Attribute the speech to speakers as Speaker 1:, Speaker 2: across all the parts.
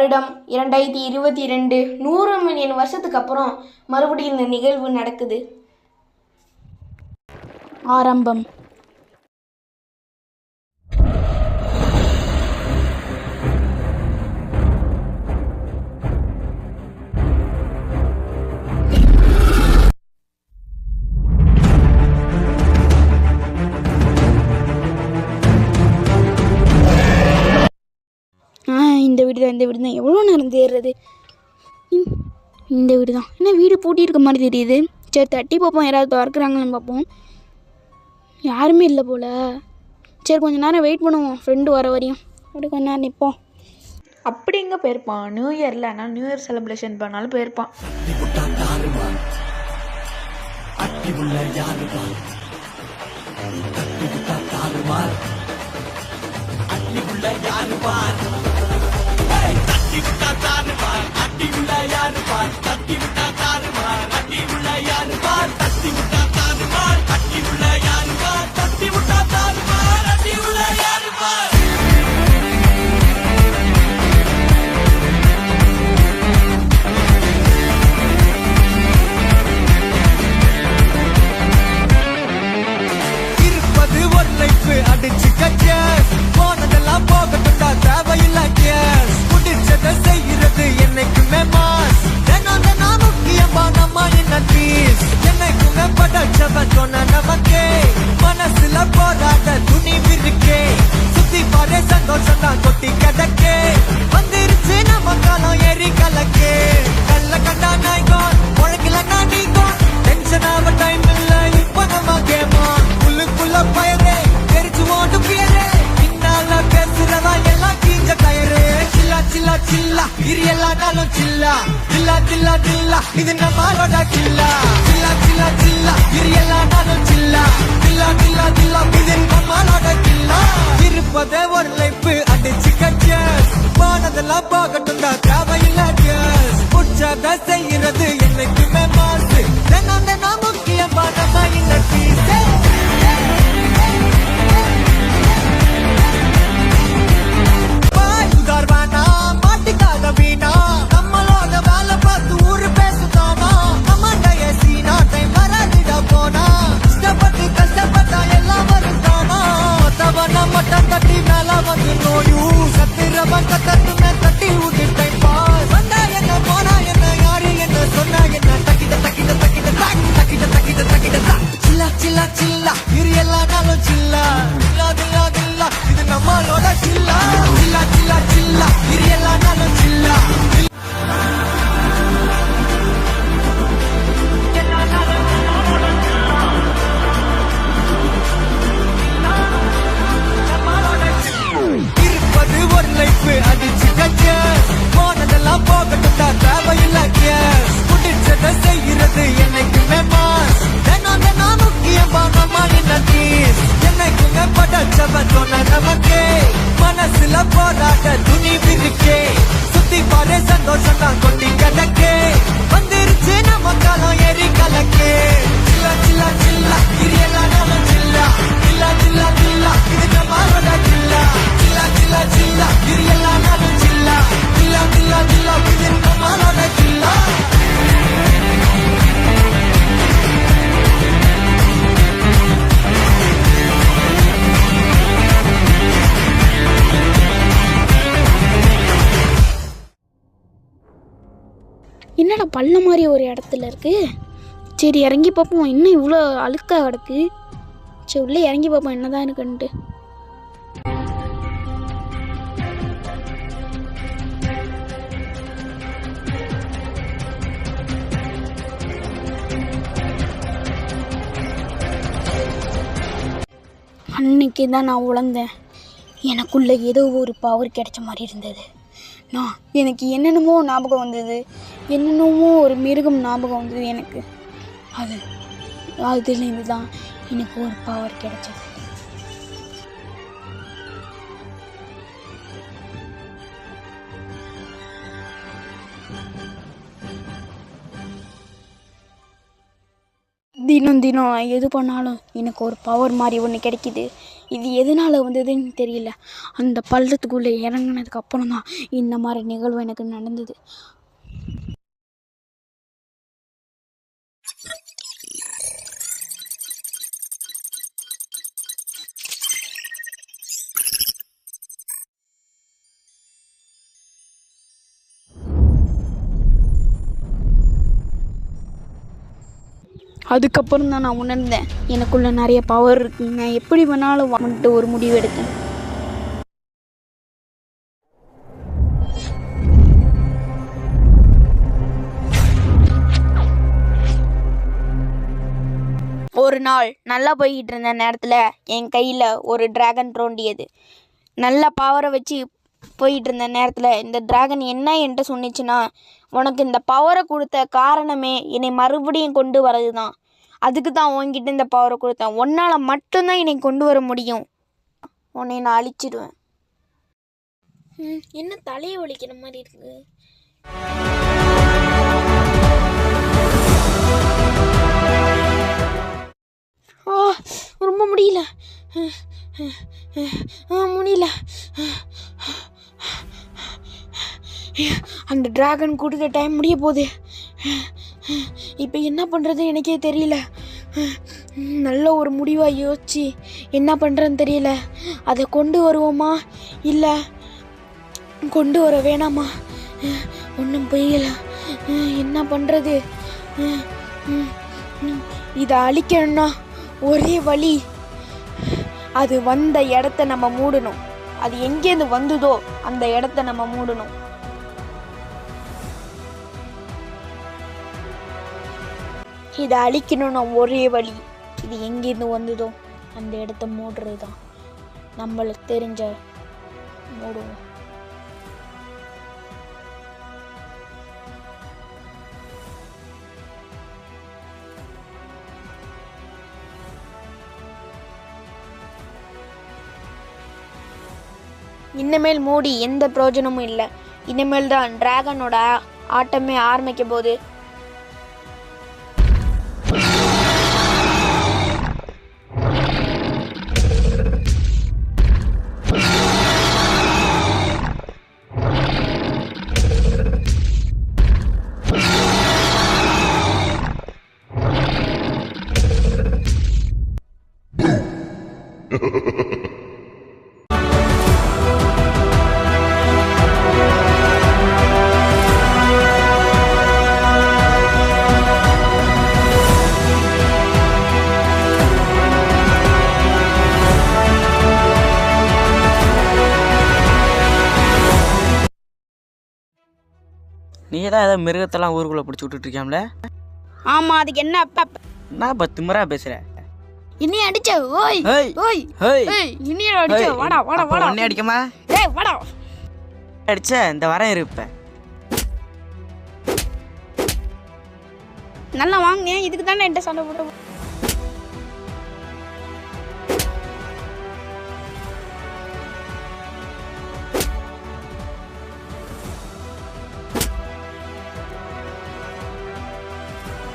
Speaker 1: வருடம் 2022 100 மில்லியன் வருஷத்துக்கு அப்புறம் மறுபடியும் இந்த நிகழ்வு நடக்குது.
Speaker 2: ஆரம்பம். இந்த வீடு தான் எவ்வளோ நேரம் தேடுறது. இந்த வீடு தான் என்ன வீடு பூட்டி இருக்க மாதிரி தெரியுது. சரி தட்டி பார்ப்போம், யாராவது திறக்கிறாங்கன்னு பார்ப்போம். யாருமே இல்லை போல். சரி கொஞ்சம் நேரம் வெயிட் பண்ணுவோம், ஃப்ரெண்டு வர வரையும். அப்படி கொஞ்ச நேரம் நிற்போம்.
Speaker 3: அப்படி எங்கே போயிருப்பான்? நியூ இயரில் ஆனால் நியூ இயர் செலிப்ரேஷன் பண்ணாலும் போயிருப்பான்.
Speaker 4: இது நம்மளோட கில்லா கில்லா கில்லா கில்லா இரியலா நானும் சில்லா கில்லா கில்லா கில்லா இது நம்மளோட கில்லா. இருப்பதே ஒரு லைஃப் அடிச்சு கச்சஸ் போனதெல்லாம் போகட்டும் தான் தேவையில்லை கேஸ். உற்சாக செய்யறது என்னைக்குமே மாசு தினம் முக்கியமான இந்த பீஸ். உதார்வானா மாட்டிக்காத வீணா நம்மளோட வேலை பார்த்து ஊரு பேசுதானா நம்மடைய சீனா டைம் வராதிட போனா இஷ்டப்பட்டு கஷ்டப்பட்டா எல்லாம் வருதானா மத்தவன மட்டம் தட்டி மேல வந்து நோயூ சத்திரவன் கத்தட்டுமே தட்டி ஊதி டைம் பாஸ். வந்தா என்ன போனா என்ன யாரு என்ன சொன்னா என்ன தக்கிட்ட தக்கிட்ட தக்கிட்ட தக்கிட்ட தக்கிட்ட தக்கிட்ட சில்லா சில்லா சில்லா இரு எல்லா நாளும் சில்லா சில்லா தில்லா தில்லா இது நம்மளோட சில்லா சில்லா சில்லா சில்லா இரு எல்லா நாளும் சில்லா. இருப்பது ஒரு லைஃப் அடிச்சு கச்சஸ் போனதெல்லாம் போகட்டும் தான் தேவையில்லை கேஸ். பிடிச்சதை செய்யறது என்னைக்குமே மாஸ் தினம் முக்கியமான இந்த பீஸ். என்னைக்குமே படைச்சவன் சொன்ன நமக்கே மனசுல போராட்ட துணிவு இருக்கே. சுத்தி பாரு சந்தோஷம் தான் கொட்டி கிடக்கே வந்துருச்சு நம்ம காலம் ஏறி கலக்கே. சில்லா சில்லா சில்லா இரியலா நானும் சில்லா சில்லா சில்லா சில்லா இது நம்மளோட சில்லா சில்லா சில்லா சில்லா இரியலா நானும் சில்லா சில்லா சில்லா சில்லா இது நம்மளோட சில்லா.
Speaker 2: என்னடா பள்ள மாதிரி ஒரு இடத்துல இருக்கு. சரி இறங்கி பார்ப்போம், இன்னும் இவ்வளோ அழுக்காக கிடக்கு. சரி உள்ளே இறங்கி பார்ப்போம் என்னதான் இருக்குன்ட்டு. அன்னைக்கு தான் நான் உழந்தேன். எனக்குள்ள ஏதோ ஒரு பவர் கிடைச்ச மாதிரி இருந்தது. எனக்கு என்னென்னமோ ஞாபகம் வந்தது, என்னென்னமோ ஒரு மிருகம் ஞாபகம் வந்தது எனக்கு. அதுலேருந்து தான் எனக்கு ஒரு பவர் கிடைச்சது. தினம் தினம் நான் எது பண்ணாலும் எனக்கு ஒரு பவர் மாதிரி ஒன்று கிடைக்கிது. இது எதனால் வந்ததுன்னு தெரியல. அந்த பள்ளத்துக்குள்ளே இறங்கினதுக்கு அப்புறம் தான் இந்த மாதிரி நிகழ்வு எனக்கு நடந்தது. அதுக்கப்புறம் தான் நான் உணர்ந்தேன் எனக்குள்ளே நிறைய பவர் இருக்குங்க, நான் எப்படி வேணாலும் வந்துட்டு ஒரு முடிவு எடுத்தேன். ஒரு நாள் நல்லா போய்கிட்டு இருந்த நேரத்தில் என் கையில் ஒரு டிராகன் தோண்டியது. நல்ல பவரை வச்சு போயிட்டு இருந்த நேரத்தில் இந்த டிராகன் என்ன என்கிட்ட சொன்னிச்சுன்னா, உனக்கு இந்த பவரை கொடுத்த காரணமே என்னை மறுபடியும் கொண்டு வரது தான். அதுக்கு தான் உன்கிட்ட இந்த பவரை கொடுத்தேன். உன்னால் மட்டும்தான் என்னை கொண்டு வர முடியும். உன்னை நான் அழிச்சிடுவேன். என்ன தலையை ஒலிக்கிற மாதிரி இருக்கு? ரொம்ப முடியல முடியல. அந்த டிராகன் கொடுத்த டைம் முடிய போகுது. இப்போ என்ன பண்ணுறது எனக்கே தெரியல. நல்ல ஒரு முடிவாக யோசிச்சு என்ன பண்ணுறதுன்னு தெரியல. அதை கொண்டு வருவோமா இல்லை கொண்டு வர வேணாமா ஒன்றும் புரியல. என்ன பண்ணுறது? இதை அழிக்கணும்னா ஒரே வழி, அது வந்த இடத்த நம்ம மூடணும். அது எங்கேருந்து வந்ததோ அந்த இடத்த நம்ம மூடணும். இதை அழிக்கணும்னா ஒரே வழி, இது எங்கேருந்து வந்ததோ அந்த இடத்த மூடுறது தான். நம்மளுக்கு தெரிஞ்ச மூடுவோம். இனிமேல் மூடி எந்த பிரயோஜனமும் இல்லை. இனிமேல் தான் டிராகனோட ஆட்டமே ஆரம்பிக்க போகுது.
Speaker 5: நீ தான் ஏதோ மிருகத்தெல்லாம் ஊருக்குள்ளே பிடிச்சி விட்டுட்ருக்கியாம்ல?
Speaker 2: ஆமாம், அதுக்கு என்ன?
Speaker 5: நான் இப்போ திமிரா பேசுகிறேன்.
Speaker 2: இன்னும் அடிச்ச? ஓய்
Speaker 5: ஹேய்
Speaker 2: ஓய்
Speaker 5: ஹேய்
Speaker 2: ஏய், இன்னும் அடிச்ச? வாடா வாடா வாடா.
Speaker 5: ஒன்னே அடிக்கமா?
Speaker 2: ஏய் வாடா.
Speaker 5: அடிச்ச இந்த வரேன் இருப்பேன்.
Speaker 2: நல்லா வாங்க, இதுக்கு தானே என்கிட்ட சண்டை போட்ட.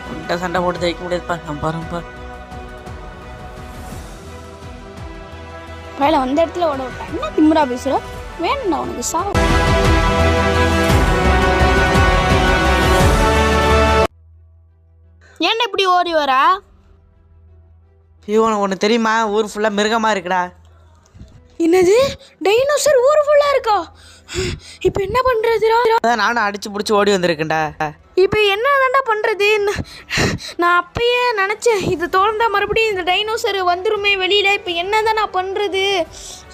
Speaker 5: உன்கிட்ட சண்டை போட்டு ஜெயிக்க முடியாதுப்பா. நான் பாருப்பா.
Speaker 2: பயில வந்த இடத்துல ஓட விட்டா என்ன திமிரா பேசுற? வேணும்டா உனக்கு சாவு. ஏன்டா இப்படி ஓடி வரா?
Speaker 5: உனக்கு ஒன்று தெரியுமா? ஊர் ஃபுல்லாக மிருகமாக இருக்குடா.
Speaker 2: என்னது? டைனோசர் ஊர் ஃபுல்லாக இருக்கா? இப்போ என்ன பண்ணுறதுடா?
Speaker 5: அதான் நானும் அடிச்சு பிடிச்சி ஓடி வந்திருக்கேன்டா.
Speaker 2: இப்போ என்ன தாண்டா பண்ணுறது? நான் அப்பயே நினச்சேன் இது தோழ்ந்தா மறுபடியும் இந்த டைனோசர் வந்துருமே வெளியில். இப்போ என்ன தான் நான் பண்ணுறது?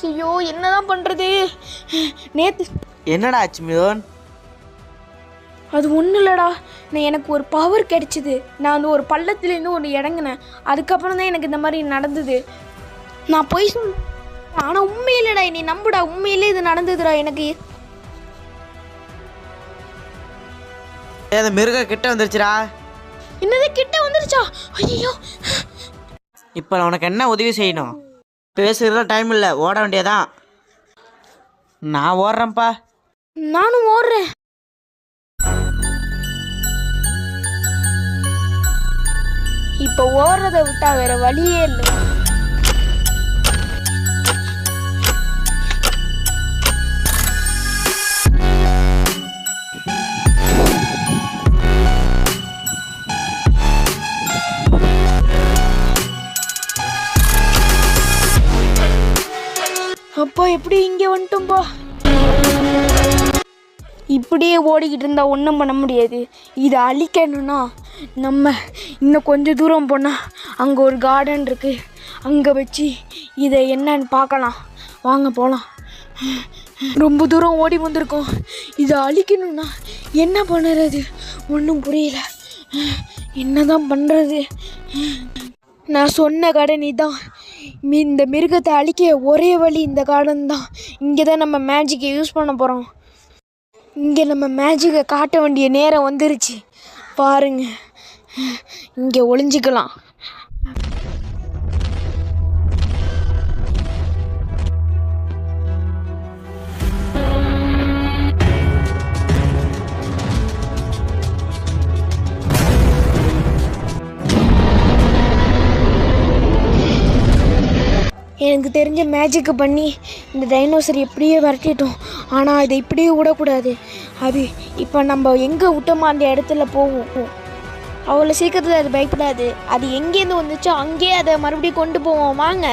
Speaker 2: ஐயோ என்ன தான் பண்ணுறது? நேற்று
Speaker 5: என்னடா ஆச்சு மிதோன்?
Speaker 2: அது ஒன்றும் இல்லைடா, நான் எனக்கு ஒரு பவர் கிடைச்சிது. நான் வந்து ஒரு பள்ளத்துலேருந்து ஒன்று இறங்கினேன். அதுக்கப்புறம் தான் எனக்கு இந்த மாதிரி நடந்தது. நான் போய் சொல், ஆனால் உண்மையிலடா, நீ நம்புடா, உண்மையிலே இது நடந்ததுடா எனக்கு.
Speaker 5: அந்த மிருகம் கிட்ட வந்துருச்சுடா.
Speaker 2: என்னது கிட்ட வந்துருச்சா? ஐயோ,
Speaker 5: இப்போ நான் உனக்கு என்ன உதவி செய்யணும்? பேசுகிறதுல டைம் இல்லை, ஓட வேண்டியதான். நான் ஓடுறேன்ப்பா.
Speaker 2: நானும் ஓடுறேன். இப்போ ஓடுறதை விட்டா வேற வழியே இல்லை. அப்பா எப்படி இங்கே வந்துட்டோம்பா. இப்படியே ஓடிக்கிட்டு இருந்தால் ஒன்றும் பண்ண முடியாது. இதை அழிக்கணும்னா நம்ம இன்னும் கொஞ்சம் தூரம் போனால் அங்கே ஒரு கார்டன் இருக்குது. அங்கே வச்சு இதை என்னன்னு பார்க்கலாம். வாங்க போகலாம். ரொம்ப தூரம் ஓடி வந்திருக்கோம். இதை அழிக்கணும்னா என்ன பண்ணுறது ஒன்றும் புரியல. என்ன தான் பண்ணுறது? நான் சொன்ன கார்டன் இதான். இந்த மிருகத்தை அழிக்க ஒரே வழி இந்த கார்டன் தான். இங்கே தான் நம்ம மேஜிக்கை யூஸ் பண்ண போகிறோம். இங்கே நம்ம மேஜிக்கை காட்ட வேண்டிய நேரம் வந்துருச்சு. பாருங்க, இங்கே ஒளிஞ்சிக்கலாம். எனக்கு தெரிஞ்ச மேஜிக்கு பண்ணி இந்த டைனோசர் எப்படியே விரட்டிட்டோம். ஆனால் இதை இப்படியே விடக்கூடாது. அது இப்போ நம்ம எங்கே விட்டோமோ அந்த இடத்துல போவோம். அவ்வளோ சீக்கிரத்தில் அது பயப்படாது. அது எங்கேருந்து வந்துச்சோ அங்கேயே அதை மறுபடியும் கொண்டு போவோம். வாங்க.